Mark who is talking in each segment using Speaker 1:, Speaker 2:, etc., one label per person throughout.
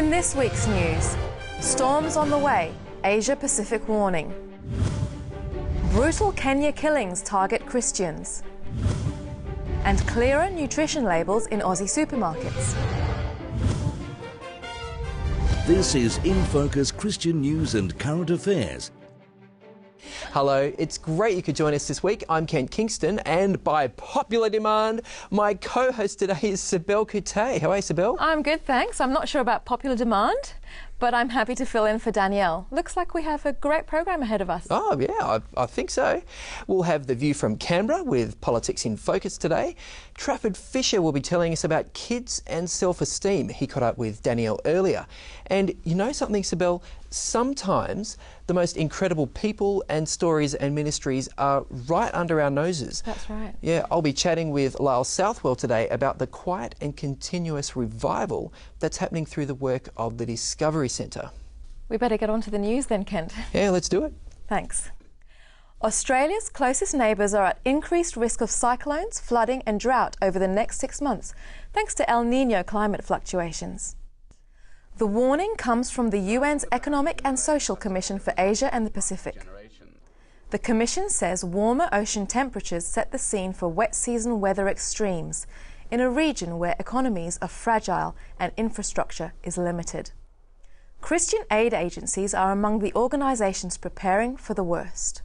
Speaker 1: In this week's news, storms on the way, Asia-Pacific warning. Brutal Kenya killings target Christians. And clearer nutrition labels in Aussie supermarkets.
Speaker 2: This is InFocus Christian News and Current Affairs.
Speaker 3: Hello, it's great you could join us this week. I'm Kent Kingston, and by popular demand, my co-host today is Sibel Couttet. How are you, Sibel?
Speaker 1: I'm good, thanks. I'm not sure about popular demand, but I'm happy to fill in for Danielle. Looks like we have a great program ahead of us.
Speaker 3: Oh, yeah, I think so. We'll have the view from Canberra with Politics in Focus today. Trafford Fisher will be telling us about kids and self-esteem. He caught up with Danielle earlier. And you know something, Sibel? Sometimes the most incredible people and stories and ministries are right under our noses.
Speaker 1: That's right.
Speaker 3: Yeah, I'll be chatting with Lyle Southwell today about the quiet and continuous revival that's happening through the work of the Discovery Centre.
Speaker 1: We better get on to the news then, Kent.
Speaker 3: Yeah, let's do it.
Speaker 1: Thanks. Australia's closest neighbours are at increased risk of cyclones, flooding and drought over the next 6 months, thanks to El Niño climate fluctuations. The warning comes from the UN's Economic and Social Commission for Asia and the Pacific. The Commission says warmer ocean temperatures set the scene for wet season weather extremes in a region where economies are fragile and infrastructure is limited. Christian aid agencies are among the organisations preparing for the worst.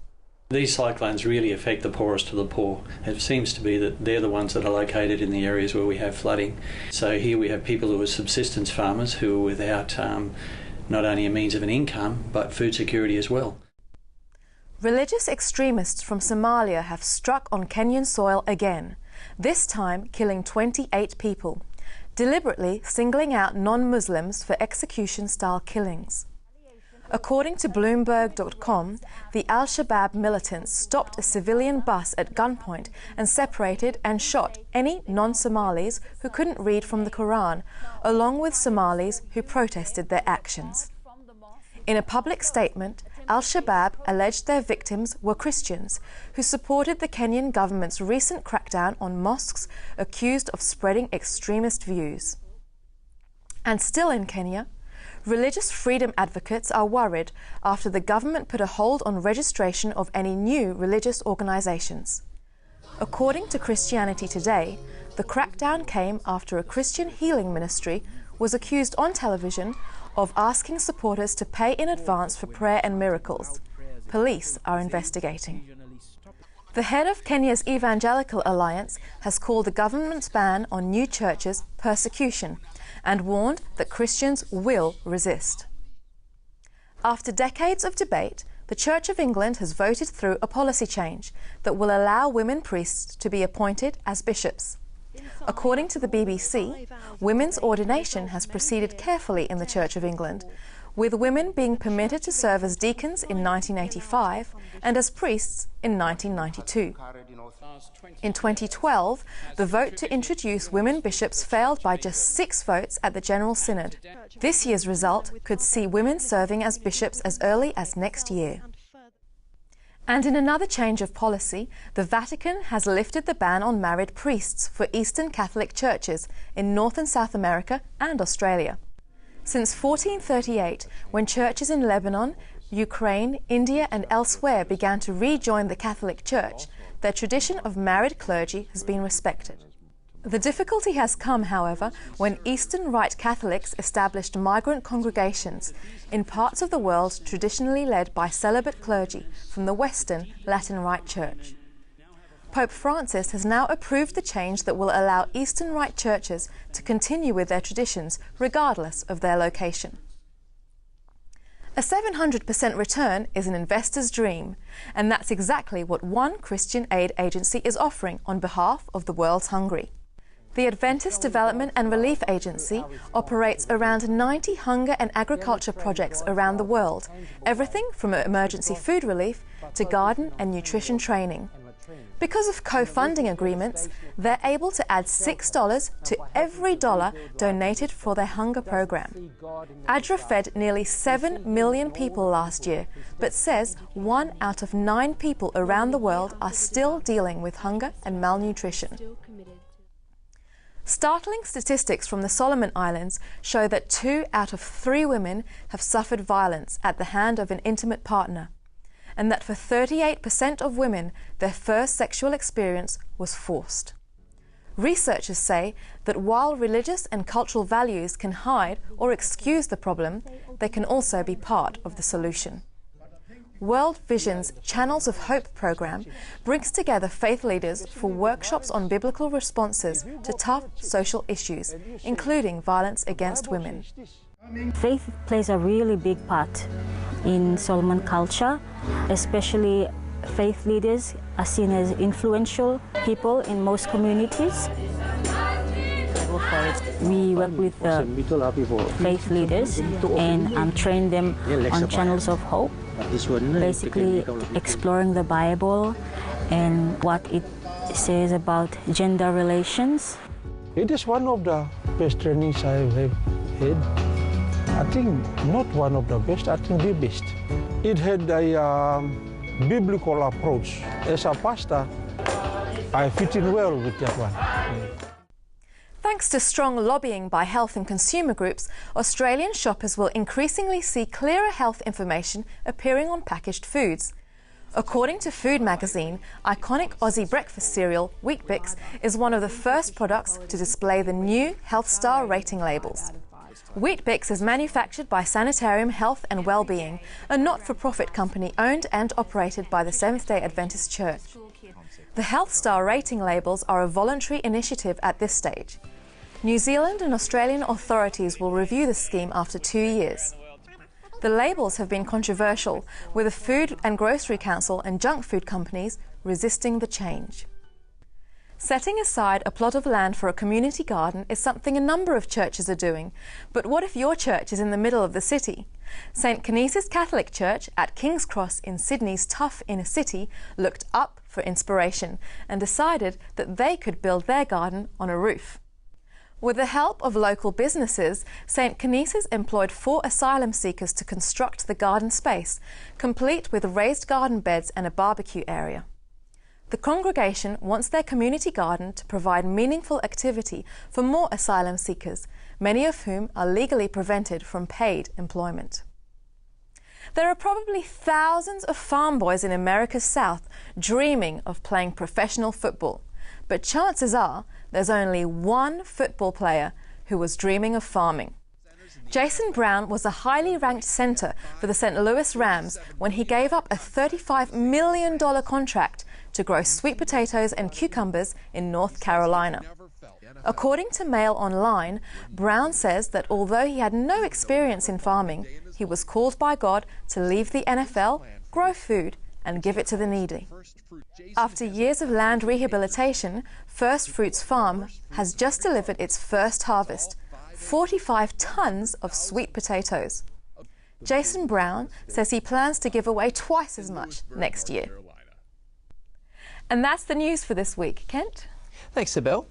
Speaker 4: These cyclones really affect the poorest of the poor. It seems to be that they're the ones that are located in the areas where we have flooding. So here we have people who are subsistence farmers who are without not only a means of an income, but food security as well.
Speaker 1: Religious extremists from Somalia have struck on Kenyan soil again, this time killing 28 people, deliberately singling out non-Muslims for execution-style killings. According to Bloomberg.com, the Al-Shabaab militants stopped a civilian bus at gunpoint and separated and shot any non-Somalis who couldn't read from the Quran, along with Somalis who protested their actions. In a public statement, Al-Shabaab alleged their victims were Christians who supported the Kenyan government's recent crackdown on mosques accused of spreading extremist views. And still in Kenya, religious freedom advocates are worried after the government put a hold on registration of any new religious organisations. According to Christianity Today, the crackdown came after a Christian healing ministry was accused on television of asking supporters to pay in advance for prayer and miracles. Police are investigating. The head of Kenya's Evangelical Alliance has called the government's ban on new churches persecution and warned that Christians will resist. After decades of debate, the Church of England has voted through a policy change that will allow women priests to be appointed as bishops. According to the BBC, women's ordination has proceeded carefully in the Church of England, with women being permitted to serve as deacons in 1985 and as priests in 1992. In 2012, the vote to introduce women bishops failed by just 6 votes at the General Synod. This year's result could see women serving as bishops as early as next year. And in another change of policy, the Vatican has lifted the ban on married priests for Eastern Catholic churches in North and South America and Australia. Since 1438, when churches in Lebanon, Ukraine, India and elsewhere began to rejoin the Catholic Church, their tradition of married clergy has been respected. The difficulty has come, however, when Eastern Rite Catholics established migrant congregations in parts of the world traditionally led by celibate clergy from the Western Latin Rite Church. Pope Francis has now approved the change that will allow Eastern Rite churches to continue with their traditions regardless of their location. A 700% return is an investor's dream, and that's exactly what one Christian aid agency is offering on behalf of the world's hungry. The Adventist Development and Relief Agency operates around 90 hunger and agriculture projects around the world, everything from emergency food relief to garden and nutrition training. Because of co-funding agreements, they're able to add $6 to every dollar donated for their hunger program. ADRA fed nearly 7 million people last year, but says 1 out of 9 people around the world are still dealing with hunger and malnutrition. Startling statistics from the Solomon Islands show that 2 out of 3 women have suffered violence at the hand of an intimate partner, and that for 38% of women, their first sexual experience was forced. Researchers say that while religious and cultural values can hide or excuse the problem, they can also be part of the solution. World Vision's Channels of Hope program brings together faith leaders for workshops on biblical responses to tough social issues, including violence against women.
Speaker 5: Faith plays a really big part in Solomon culture, especially faith leaders are seen as influential people in most communities. We work with faith leaders and train them on Channels of Hope, basically exploring the Bible and what it says about gender relations.
Speaker 6: It is one of the best trainings I have had. I think not one of the best, I think the best. It had a biblical approach. As a pastor, I fit in well with that one.
Speaker 1: Thanks to strong lobbying by health and consumer groups, Australian shoppers will increasingly see clearer health information appearing on packaged foods. According to Food magazine, iconic Aussie breakfast cereal Weet-Bix is one of the first products to display the new Health Star rating labels. Weet-Bix is manufactured by Sanitarium Health and Wellbeing, a not-for-profit company owned and operated by the Seventh-day Adventist Church. The Health Star rating labels are a voluntary initiative at this stage. New Zealand and Australian authorities will review the scheme after 2 years. The labels have been controversial, with the Food and Grocery Council and junk food companies resisting the change. Setting aside a plot of land for a community garden is something a number of churches are doing. But what if your church is in the middle of the city? St Canisius Catholic Church at King's Cross in Sydney's tough inner city looked up for inspiration and decided that they could build their garden on a roof. With the help of local businesses, St Canisius employed 4 asylum seekers to construct the garden space, complete with raised garden beds and a barbecue area. The congregation wants their community garden to provide meaningful activity for more asylum seekers, many of whom are legally prevented from paid employment. There are probably thousands of farm boys in America's South dreaming of playing professional football, but chances are there's only one football player who was dreaming of farming. Jason Brown was a highly ranked centre for the St. Louis Rams when he gave up a $35 million contract to grow sweet potatoes and cucumbers in North Carolina. According to Mail Online, Brown says that although he had no experience in farming, he was called by God to leave the NFL, grow food, and give it to the needy. After years of land rehabilitation, First Fruits Farm has just delivered its first harvest, 45 tons of sweet potatoes. Jason Brown says he plans to give away twice as much next year. And that's the news for this week. Kent?
Speaker 3: Thanks, Sibel.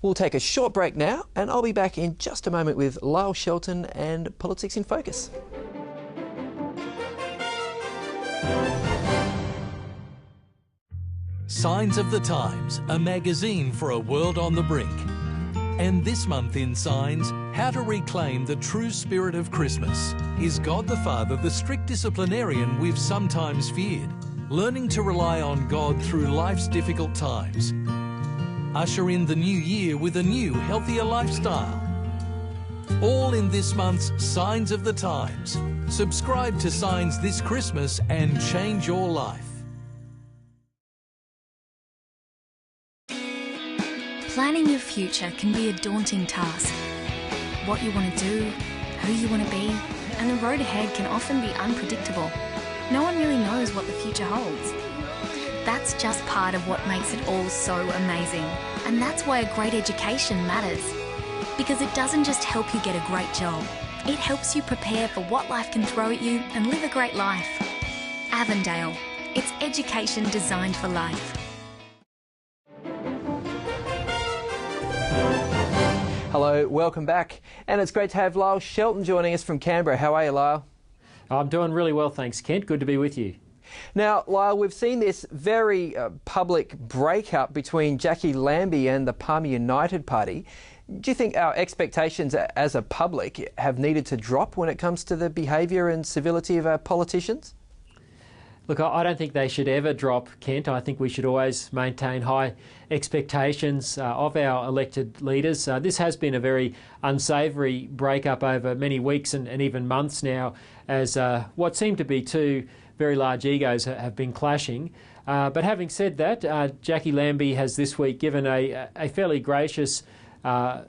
Speaker 3: We'll take a short break now, and I'll be back in just a moment with Lyle Shelton and Politics in Focus.
Speaker 7: Signs of the Times, a magazine for a world on the brink. And this month in Signs, how to reclaim the true spirit of Christmas. Is God the Father the strict disciplinarian we've sometimes feared? Learning to rely on God through life's difficult times. Usher in the new year with a new, healthier lifestyle. All in this month's Signs of the Times. Subscribe to Signs this Christmas and change your life.
Speaker 8: Planning your future can be a daunting task. What you want to do, who you want to be, and the road ahead can often be unpredictable. No one really knows what the future holds. That's just part of what makes it all so amazing. And that's why a great education matters. Because it doesn't just help you get a great job. It helps you prepare for what life can throw at you and live a great life. Avondale. It's education designed for life.
Speaker 3: Hello, welcome back. And it's great to have Lyle Shelton joining us from Canberra. How are you, Lyle?
Speaker 9: I'm doing really well, thanks, Kent. Good to be with you.
Speaker 3: Now, Lyle, we've seen this very public breakup between Jackie Lambie and the Palmer United Party. Do you think our expectations as a public have needed to drop when it comes to the behaviour and civility of our politicians?
Speaker 9: Look, I don't think they should ever drop, Kent. I think we should always maintain high expectations of our elected leaders. This has been a very unsavoury breakup over many weeks and even months now, as what seem to be two very large egos have been clashing. But having said that, Jackie Lambie has this week given a fairly gracious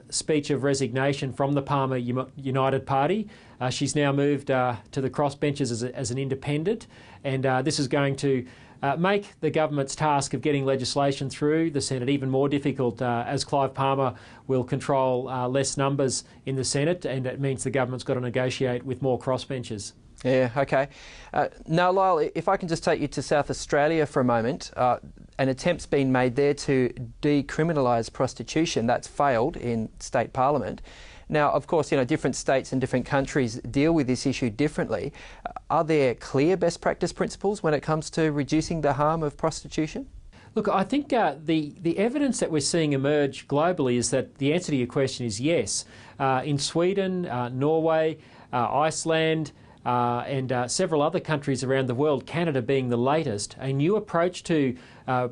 Speaker 9: speech of resignation from the Palmer United Party. She's now moved to the crossbenches as an independent, and this is going to make the government's task of getting legislation through the Senate even more difficult, as Clive Palmer will control less numbers in the Senate, and it means the government's got to negotiate with more crossbenchers.
Speaker 3: Yeah, okay. Now, Lyle, if I can just take you to South Australia for a moment. An attempt's been made there to decriminalise prostitution. That's failed in state parliament. Now, of course, different states and different countries deal with this issue differently. Are there clear best practice principles when it comes to reducing the harm of prostitution?
Speaker 9: Look, I think the evidence that we're seeing emerge globally is that the answer to your question is yes. In Sweden, Norway, Iceland, and several other countries around the world, Canada being the latest, a new approach to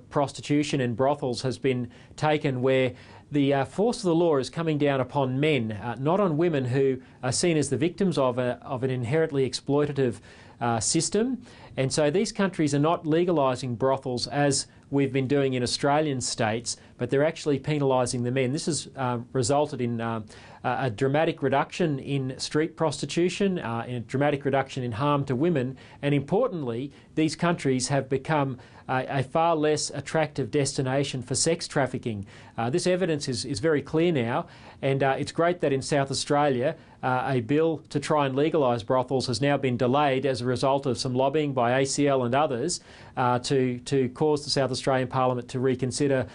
Speaker 9: prostitution and brothels has been taken where the force of the law is coming down upon men, not on women who are seen as the victims of an inherently exploitative system. And so these countries are not legalising brothels as we've been doing in Australian states, but they're actually penalising the men. This has resulted in a dramatic reduction in street prostitution, in a dramatic reduction in harm to women, and importantly, these countries have become a far less attractive destination for sex trafficking. This evidence is very clear now, and it's great that in South Australia a bill to try and legalise brothels has now been delayed as a result of some lobbying by ACL and others to cause the South Australian Parliament to reconsider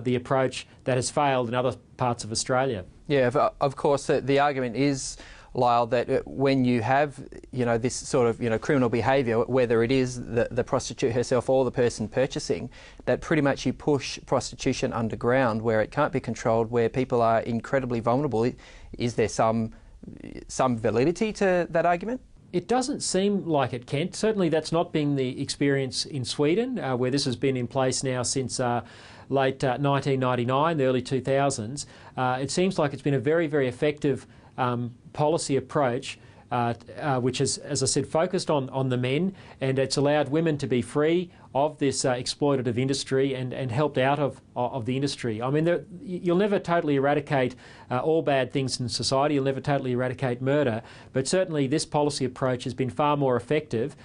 Speaker 9: the approach that has failed in other parts of Australia.
Speaker 3: Yeah, of course, the argument is, Lyle, that when you have, this sort of, criminal behaviour, whether it is the prostitute herself or the person purchasing, that pretty much you push prostitution underground where it can't be controlled, where people are incredibly vulnerable. Is there some validity to that argument?
Speaker 9: It doesn't seem like it, Kent. Certainly that's not been the experience in Sweden, where this has been in place now since late 1999, the early 2000s. It seems like it's been a very, very effective policy approach, which is, as I said, focused on the men, and it's allowed women to be free of this exploitative industry and helped out of the industry. I mean, you'll never totally eradicate all bad things in society, you'll never totally eradicate murder, but certainly this policy approach has been far more effective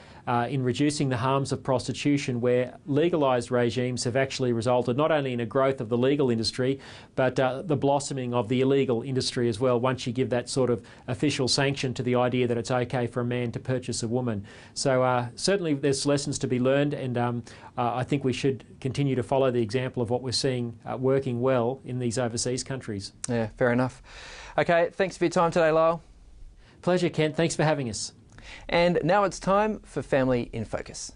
Speaker 9: in reducing the harms of prostitution, where legalised regimes have actually resulted not only in a growth of the legal industry, but the blossoming of the illegal industry as well, once you give that sort of official sanction to the idea that it's okay for a man to purchase a woman. So certainly there's lessons to be learned, and I think we should continue to follow the example of what we're seeing working well in these overseas countries.
Speaker 3: Yeah, fair enough. Okay, thanks for your time today, Lyle.
Speaker 9: Pleasure, Kent. Thanks for having us.
Speaker 3: And now it's time for Family in Focus.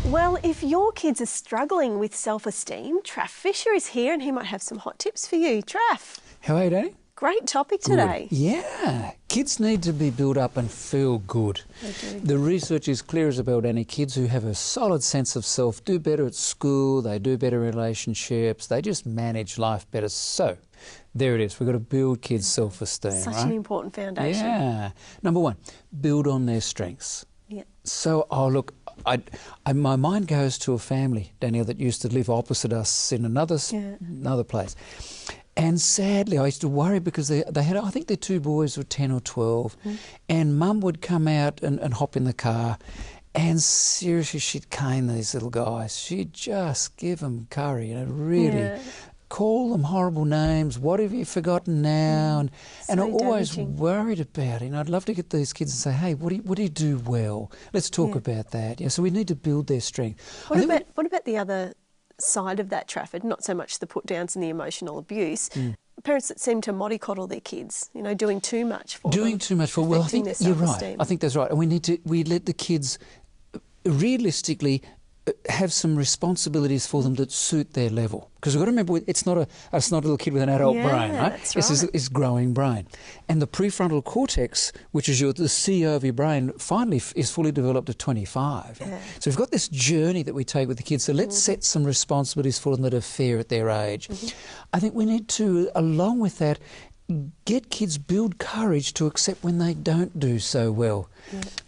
Speaker 10: Well, if your kids are struggling with self-esteem, Traff Fisher is here and he might have some hot tips for you. Traff.
Speaker 11: How are you, Danny?
Speaker 10: Great topic today.
Speaker 11: Good. Yeah. Kids need to be built up and feel good.
Speaker 10: They do.
Speaker 11: The research is clear, Isabel, Danny. Kids who have a solid sense of self do better at school, they do better in relationships, they just manage life better. So, there it is. We've got to build kids' self-esteem,
Speaker 10: Such
Speaker 11: right?
Speaker 10: an important foundation.
Speaker 11: Yeah. Number one, build on their strengths.
Speaker 10: Yeah.
Speaker 11: So, look, my mind goes to a family, Danielle, that used to live opposite us in another place. And sadly, I used to worry because they had, I think their two boys were 10 or 12, and Mum would come out and hop in the car, and seriously, she'd cane these little guys. She'd just give them curry, really call them horrible names. What have you forgotten now? And I always worried about it. And I'd love to get these kids and say, hey, what do you do well? Let's talk about that. Yeah, so we need to build their strength.
Speaker 10: What about the other side of that, Trafford? Not so much the put downs and the emotional abuse. Parents that seem to mollycoddle their kids, doing too much for them.
Speaker 11: Doing too much for, well, I think you're right. I think that's right. And we let the kids realistically have some responsibilities for them that suit their level. Because we've got to remember, it's not a little kid with an adult brain, right? It's growing brain. And the prefrontal cortex, which is the CEO of your brain, finally is fully developed at 25. Yeah. So we've got this journey that we take with the kids. So let's set some responsibilities for them that are fair at their age. I think we need to, along with that, get kids, build courage to accept when they don't do so well.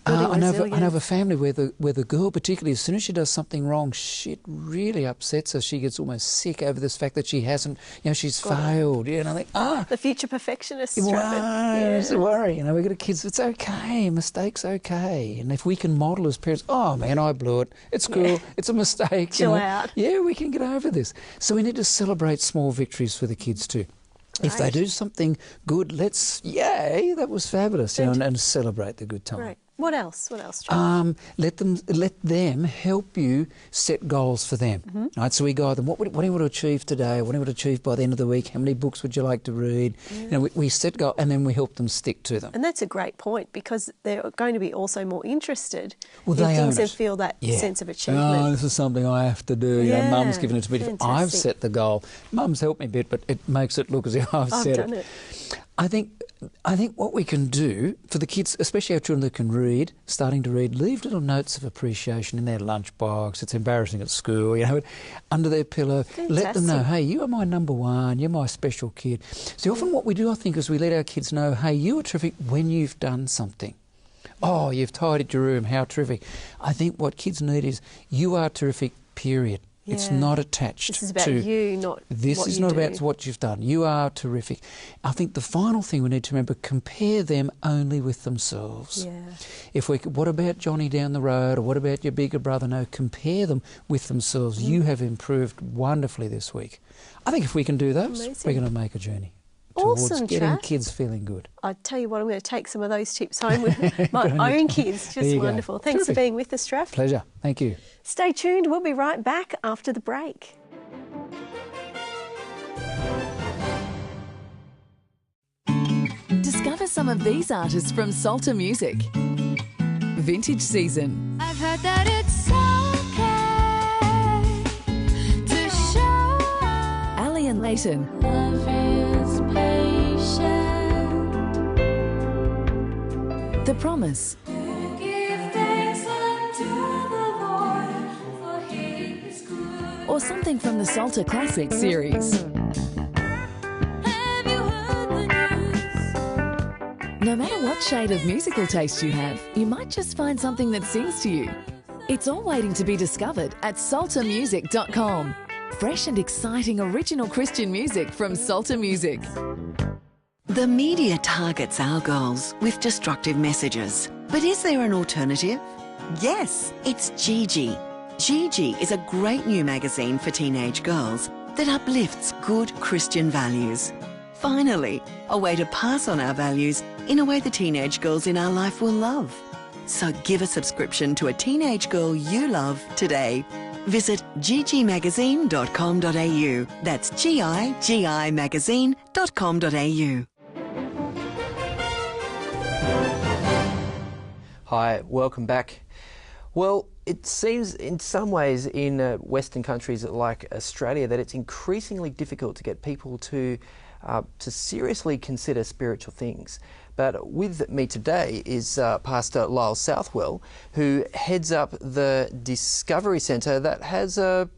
Speaker 11: I know of a family where the girl, particularly, as soon as she does something wrong, shit really upsets her. She gets almost sick over this fact that she hasn't, she's failed. And I think,
Speaker 10: the future perfectionist.
Speaker 11: It's a worry. We've got kids. It's okay. Mistakes okay. And if we can model as parents, oh man, I blew it. It's cool. It's a mistake.
Speaker 10: Chill out.
Speaker 11: Yeah, we can get over this. So we need to celebrate small victories for the kids too. If they do something good, yay, that was fabulous, and celebrate the good time.
Speaker 10: Right. What else? What else, John?
Speaker 11: Let them help you set goals for them. Right? So we guide them. What do you want to achieve today? What do you want to achieve by the end of the week? How many books would you like to read? We set goals, and then we help them stick to them.
Speaker 10: And that's a great point, because they're going to be also more interested
Speaker 11: in
Speaker 10: things and feel that sense of achievement.
Speaker 11: Oh, this is something I have to do. Mum's given it to me. Fantastic. I've set the goal. Mum's helped me a bit, but it makes it look as if I've set
Speaker 10: done it.
Speaker 11: I think what we can do for the kids, especially our children that can read, starting to read, leave little notes of appreciation in their lunchbox. It's embarrassing at school, under their pillow.
Speaker 10: Fantastic.
Speaker 11: Let them know, hey, you are my number one, you're my special kid. So often what we do, I think, is we let our kids know, hey, you are terrific when you've done something. Oh, you've tidied your room, how terrific. I think what kids need is, you are terrific, period. Yeah. It's not attached to...
Speaker 10: This is about you, not
Speaker 11: This is not about what you've done. You are terrific. I think the final thing we need to remember, compare them only with themselves.
Speaker 10: Yeah.
Speaker 11: What about Johnny down the road, or what about your bigger brother? No, compare them with themselves. You have improved wonderfully this week. I think if we can do those, we're going to make a journey towards getting kids feeling good.
Speaker 10: I tell you what, I'm going to take some of those tips home with my own kids. Just wonderful. Thanks for being with us, Traff.
Speaker 11: Pleasure. Thank you.
Speaker 10: Stay tuned. We'll be right back after the break.
Speaker 12: Discover some of these artists from Salter Music. Vintage Season.
Speaker 13: I've heard that it's okay to show
Speaker 12: Ali and Leighton.
Speaker 13: Love is patient.
Speaker 12: The Promise.
Speaker 13: Give thanks unto the Lord, for He is good.
Speaker 12: Or something from the Salter Classic series.
Speaker 13: Have you heard the news?
Speaker 12: No matter what shade of musical taste you have, you might just find something that sings to you. It's all waiting to be discovered at saltermusic.com. Fresh and exciting original Christian music from Salter Music.
Speaker 14: The media targets our girls with destructive messages. But is there an alternative? Yes, it's Gigi. Gigi is a great new magazine for teenage girls that uplifts good Christian values. Finally, a way to pass on our values in a way the teenage girls in our life will love. So give a subscription to a teenage girl you love today. Visit gigimagazine.com.au. That's gigimagazine.com.au.
Speaker 3: Hi, welcome back. Well, it seems in some ways in Western countries like Australia that it's increasingly difficult to get people to seriously consider spiritual things. But with me today is Pastor Lyle Southwell, who heads up the Discovery Centre that has a,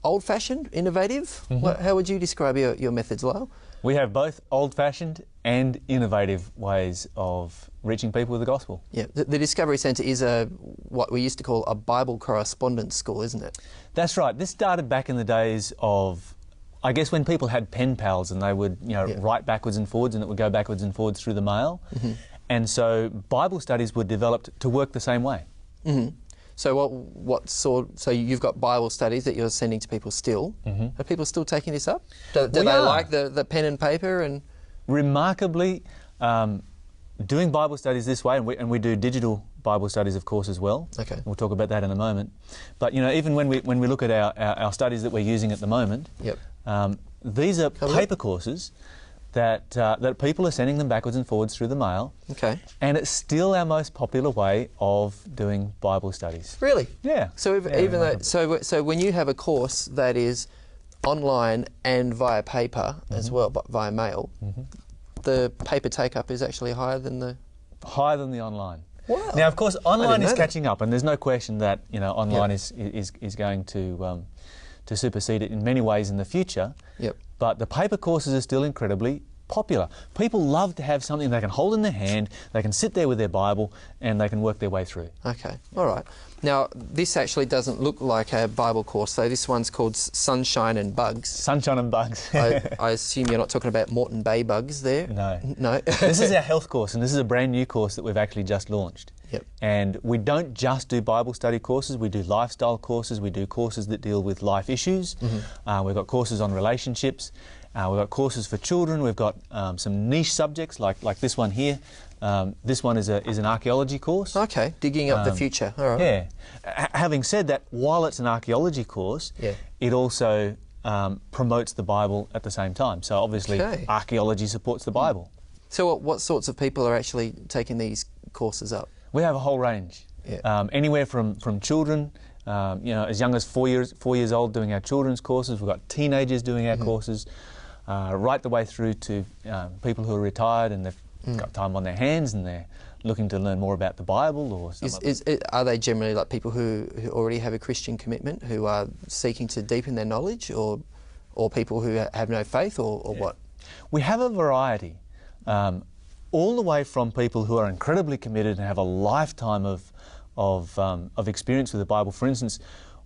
Speaker 3: old-fashioned, innovative. How would you describe your methods, Lyle?
Speaker 15: We have both old-fashioned and innovative ways of reaching people with the gospel.
Speaker 3: Yeah, the Discovery Centre is what we used to call a Bible correspondence school, isn't it?
Speaker 15: That's right. This started back in the days of, I guess, when people had pen pals and they would, write backwards and forwards, and it would go backwards and forwards through the mail. And so Bible studies were developed to work the same way.
Speaker 3: So so you've got Bible studies that you're sending to people still. Are people still taking this up? Do they like the pen and paper? And
Speaker 15: remarkably, doing Bible studies this way, and we do digital Bible studies, of course, as well.
Speaker 3: Okay.
Speaker 15: We'll talk about that in a moment. But even when we look at our studies that we're using at the moment, these are paper courses that people are sending them backwards and forwards through the mail.
Speaker 3: Okay.
Speaker 15: And it's still our most popular way of doing Bible studies.
Speaker 3: Really?
Speaker 15: Yeah.
Speaker 3: So even though, so when you have a course that is online and via paper as well, but via mail, the paper take-up is actually higher than the...
Speaker 15: Higher than the online.
Speaker 3: Wow.
Speaker 15: Now, of course, online is
Speaker 3: that.
Speaker 15: catching up, and there's no question that online is going to supersede it in many ways in the future.
Speaker 3: Yep.
Speaker 15: But the paper courses are still incredibly popular. People love to have something they can hold in their hand, they can sit there with their Bible, and they can work their way through.
Speaker 3: Okay, all right. Now, this actually doesn't look like a Bible course, so this one's called Sunshine and Bugs.
Speaker 15: Sunshine and Bugs.
Speaker 3: I assume you're not talking about Moreton Bay bugs there?
Speaker 15: No.
Speaker 3: No?
Speaker 15: This is our health course, and this is a brand new course that we've actually just launched.
Speaker 3: Yep.
Speaker 15: And we don't just do Bible study courses, we do lifestyle courses, we do courses that deal with life issues. We've got courses on relationships. We've got courses for children. We've got some niche subjects like this one here. This one is an archaeology course.
Speaker 3: Okay, digging up the future. All right.
Speaker 15: Yeah. Having said that, while it's an archaeology course, it also promotes the Bible at the same time. So obviously, archaeology supports the Bible.
Speaker 3: So what sorts of people are actually taking these courses up?
Speaker 15: We have a whole range. Anywhere from children, as young as 4 years old, doing our children's courses. We've got teenagers doing our courses. Right the way through to people who are retired and they've got time on their hands and they're looking to learn more about the Bible or something.
Speaker 3: Are they generally like people who already have a Christian commitment, who are seeking to deepen their knowledge, or people who have no faith, or what?
Speaker 15: We have a variety, all the way from people who are incredibly committed and have a lifetime of experience with the Bible. For instance,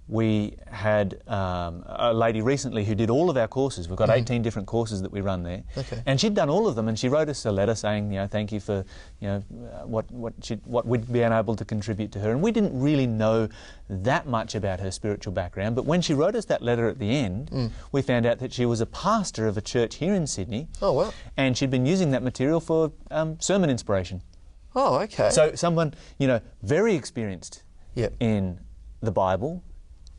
Speaker 15: we had a lady recently who did all of our courses. We've got 18 different courses that we run there.
Speaker 3: Okay.
Speaker 15: And she'd done all of them, and she wrote us a letter saying, thank you for, what we'd been able to contribute to her. And we didn't really know that much about her spiritual background, but when she wrote us that letter at the end, we found out that she was a pastor of a church here in Sydney.
Speaker 3: Oh, wow.
Speaker 15: And she'd been using that material for sermon inspiration.
Speaker 3: Oh, okay.
Speaker 15: So someone, very experienced in the Bible,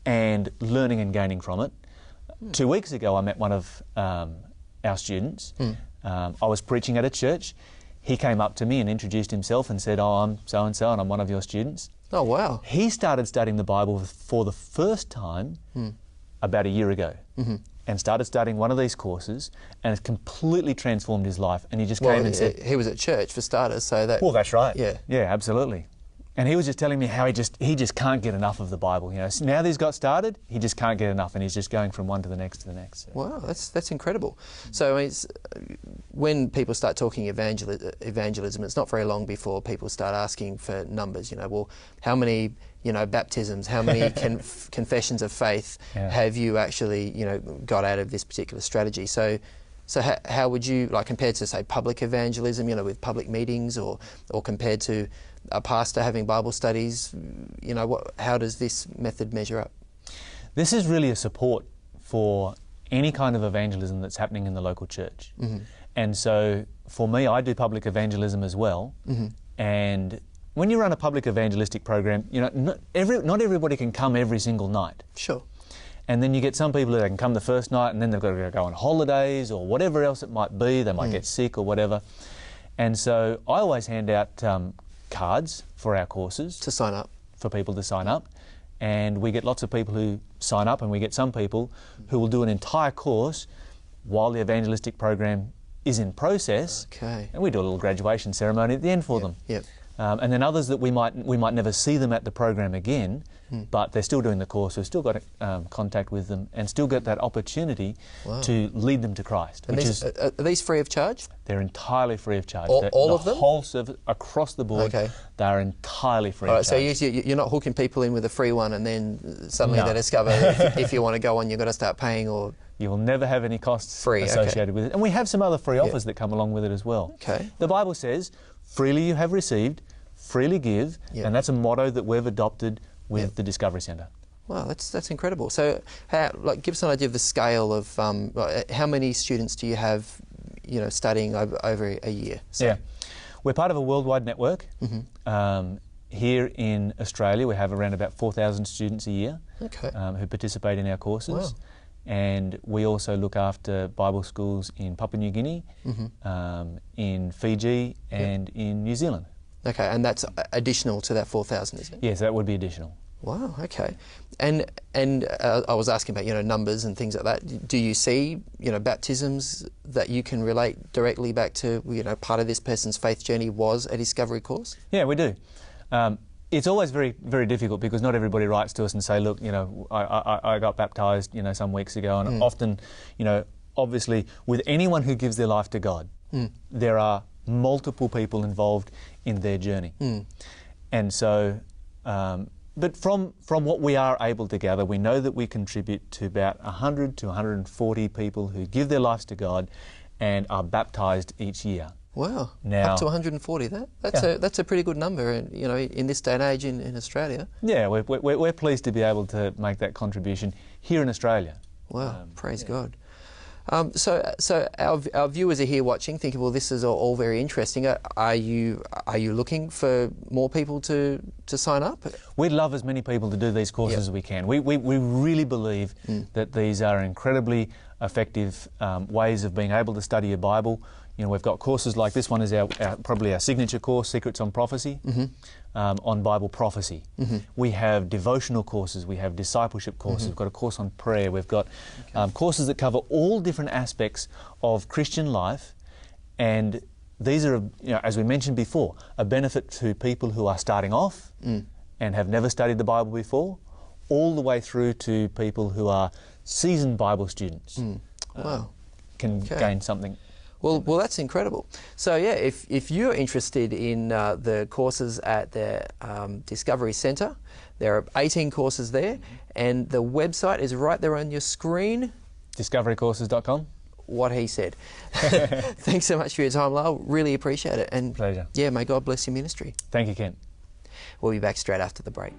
Speaker 15: and learning and gaining from it. 2 weeks ago, I met one of our students. I was preaching at a church. He came up to me and introduced himself and said, I'm so-and-so and I'm one of your students.
Speaker 3: Oh, wow.
Speaker 15: He started studying the Bible for the first time about a year ago and started studying one of these courses, and it's completely transformed his life. And he just came and said...
Speaker 3: He was at church, for starters, so that...
Speaker 15: Well, that's right.
Speaker 3: Yeah.
Speaker 15: Yeah, absolutely. And he was just telling me how he just can't get enough of the Bible. Now that he's got started, he just can't get enough, and he's just going from one to the next to the next. So.
Speaker 3: Wow, that's incredible. So when people start talking evangelism, it's not very long before people start asking for numbers. Well, how many baptisms, how many confessions of faith have you actually got out of this particular strategy? So how would you, like, compared to, say, public evangelism, with public meetings, or compared to a pastor having Bible studies, how does this method measure up?
Speaker 15: This is really a support for any kind of evangelism that's happening in the local church. And so for me, I do public evangelism as well. And when you run a public evangelistic program, not everybody can come every single night.
Speaker 3: Sure.
Speaker 15: And then you get some people that can come the first night and then they've got to go on holidays or whatever else it might be. They might get sick or whatever. And so I always hand out cards for our courses.
Speaker 3: To sign up.
Speaker 15: For people to sign up. And we get lots of people who sign up, and we get some people who will do an entire course while the evangelistic program is in process.
Speaker 3: Okay.
Speaker 15: And we do a little graduation ceremony at the end for them.
Speaker 3: Yep.
Speaker 15: And then others that we might never see them at the program again, but they're still doing the course, we've still got contact with them and still get that opportunity to lead them to Christ.
Speaker 3: And are these free of charge?
Speaker 15: They're entirely free of charge.
Speaker 3: All of them?
Speaker 15: The whole service, across the board, they are entirely free of charge.
Speaker 3: So you're not hooking people in with a free one and then suddenly they discover if you want to go on, you've got to start paying, or...
Speaker 15: You will never have any costs associated with it. And we have some other free offers that come along with it as well.
Speaker 3: Okay.
Speaker 15: The Bible says, freely you have received, freely give, and that's a motto that we've adopted with the Discovery Centre.
Speaker 3: Wow, that's incredible. So, give us an idea of the scale of how many students do you have, studying over a year? So.
Speaker 15: Yeah, we're part of a worldwide network. Here in Australia, we have around about 4,000 students a year who participate in our courses.
Speaker 3: Wow.
Speaker 15: and we also look after Bible schools in Papua New Guinea, in Fiji, and in New Zealand.
Speaker 3: Okay, and that's additional to that 4,000, is it?
Speaker 15: Yes, that would be additional.
Speaker 3: Wow. Okay, and I was asking about numbers and things like that. Do you see baptisms that you can relate directly back to part of this person's faith journey was a discovery course?
Speaker 15: Yeah, we do. It's always very, very difficult because not everybody writes to us and say, look, I got baptised, some weeks ago, and often, obviously, with anyone who gives their life to God, there are multiple people involved in their journey, and so. But from what we are able to gather, we know that we contribute to about 100 to 140 people who give their lives to God and are baptised each year.
Speaker 3: Wow,
Speaker 15: now,
Speaker 3: up to 140. That's a pretty good number, in this day and age in Australia.
Speaker 15: Yeah, we're pleased to be able to make that contribution here in Australia.
Speaker 3: Wow, praise God. So our viewers are here watching, thinking, well, this is all very interesting. Are you looking for more people to sign up?
Speaker 15: We'd love as many people to do these courses as we can. We really believe that these are incredibly effective ways of being able to study your Bible. We've got courses like this one is probably our signature course, Secrets on Prophecy, on Bible prophecy. We have devotional courses, we have discipleship courses, we've got a course on prayer, we've got courses that cover all different aspects of Christian life, and these are, as we mentioned before, a benefit to people who are starting off and have never studied the Bible before, all the way through to people who are seasoned Bible students.
Speaker 3: Wow.
Speaker 15: Can gain something.
Speaker 3: Well, that's incredible. So yeah, if you're interested in the courses at the Discovery Centre, there are 18 courses there, and the website is right there on your screen.
Speaker 15: Discoverycourses.com.
Speaker 3: What he said. Thanks so much for your time, Lyle. Really appreciate it. And
Speaker 15: pleasure.
Speaker 3: Yeah, may God bless your ministry.
Speaker 15: Thank you, Kent.
Speaker 3: We'll be back straight after the break.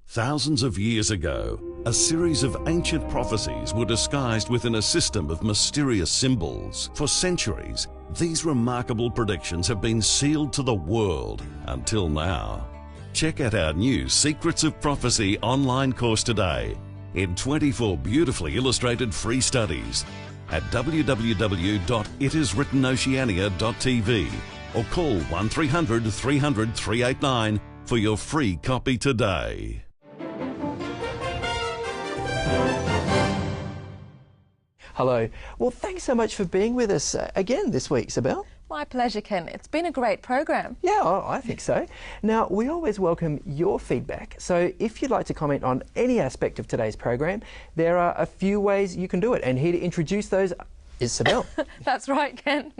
Speaker 2: Thousands of years ago, a series of ancient prophecies were disguised within a system of mysterious symbols. For centuries, these remarkable predictions have been sealed to the world until now. Check out our new Secrets of Prophecy online course today in 24 beautifully illustrated free studies at www.itiswrittenoceania.tv or call 1300 300 389 for your free copy today.
Speaker 3: Hello. Well, thanks so much for being with us again this week, Isabel.
Speaker 1: My pleasure, Ken. It's been a great program.
Speaker 3: Yeah, I think so. Now, we always welcome your feedback. So if you'd like to comment on any aspect of today's program, there are a few ways you can do it. And here to introduce those is Isabel.
Speaker 1: That's right, Ken.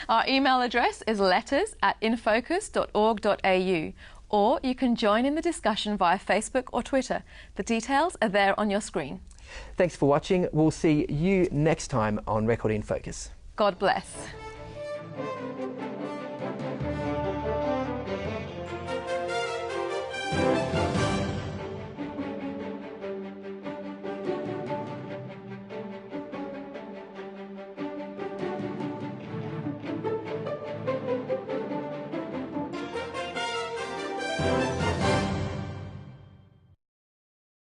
Speaker 1: Our email address is letters@infocus.org.au. Or you can join in the discussion via Facebook or Twitter. The details are there on your screen.
Speaker 3: Thanks for watching. We'll see you next time on Record in Focus.
Speaker 1: God bless.